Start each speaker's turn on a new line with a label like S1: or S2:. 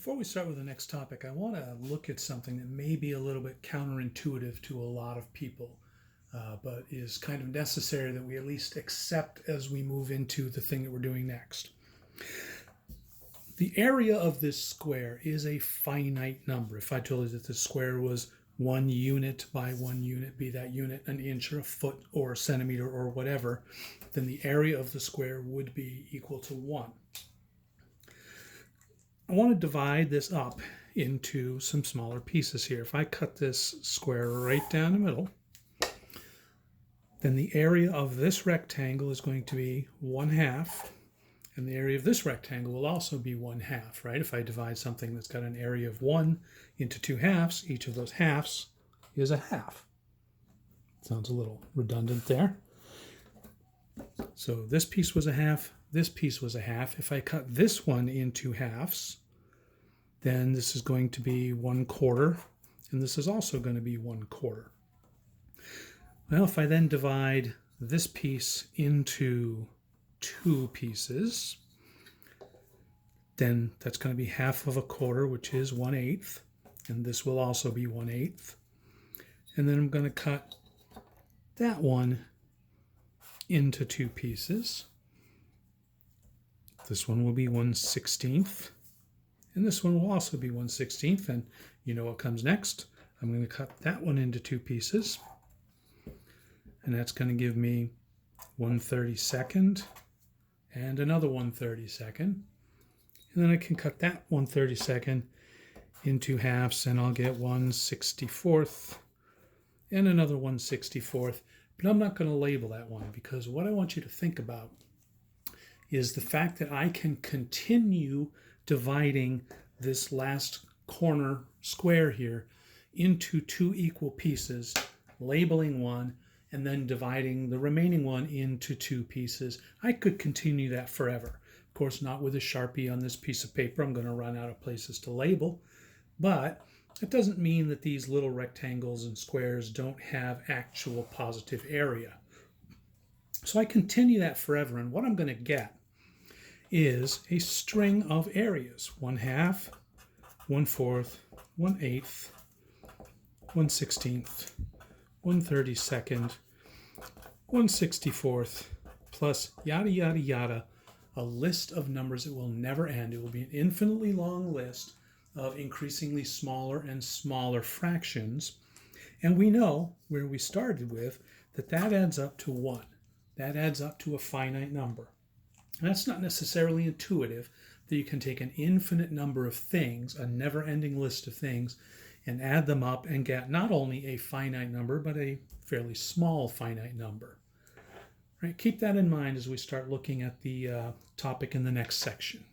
S1: Before we start with the next topic, I want to look at something that may be a little bit counterintuitive to a lot of people, but is kind of necessary that we at least accept as we move into the thing that we're doing next. The area of this square is a finite number. If I told you that the square was 1 unit by 1 unit, be that unit an inch or a foot or a centimeter or whatever, then the area of the square would be equal to 1. I want to divide this up into some smaller pieces here. If I cut this square right down the middle, then the area of this rectangle is going to be 1/2, and the area of this rectangle will also be 1/2, right? If I divide something that's got an area of 1 into 2 halves, each of those halves is a half. Sounds a little redundant there. So this piece was a half, this piece was a half. If I cut this one into halves, then this is going to be 1/4, and this is also going to be 1/4. Well, if I then divide this piece into 2 pieces, then that's going to be 1/2 of a quarter, which is 1/8, and this will also be 1/8. And then I'm going to cut that one into 2 pieces. This one will be 1/16, and this one will also be 1/16, and you know what comes next. I'm going to cut that one into 2 pieces, and that's going to give me 1/32 and another 1/32, and then I can cut that 1/32 into halves, and I'll get 1/64 and another 1/64. But I'm not going to label that one, because what I want you to think about is the fact that I can continue dividing this last corner square here into 2 equal pieces, labeling one, and then dividing the remaining one into 2 pieces. I could continue that forever. Of course, not with a Sharpie on this piece of paper. I'm going to run out of places to label. But it doesn't mean that these little rectangles and squares don't have actual positive area. So I continue that forever, and what I'm going to get is a string of areas: 1/2, 1/4, 1/8, 1/16, 1/32, 1/64, plus yada, yada, yada, a list of numbers that will never end. It will be an infinitely long list of increasingly smaller and smaller fractions. And we know where we started with that adds up to 1. That adds up to a finite number. And that's not necessarily intuitive, that you can take an infinite number of things, a never-ending list of things, and add them up and get not only a finite number, but a fairly small finite number. Right? Keep that in mind as we start looking at the topic in the next section.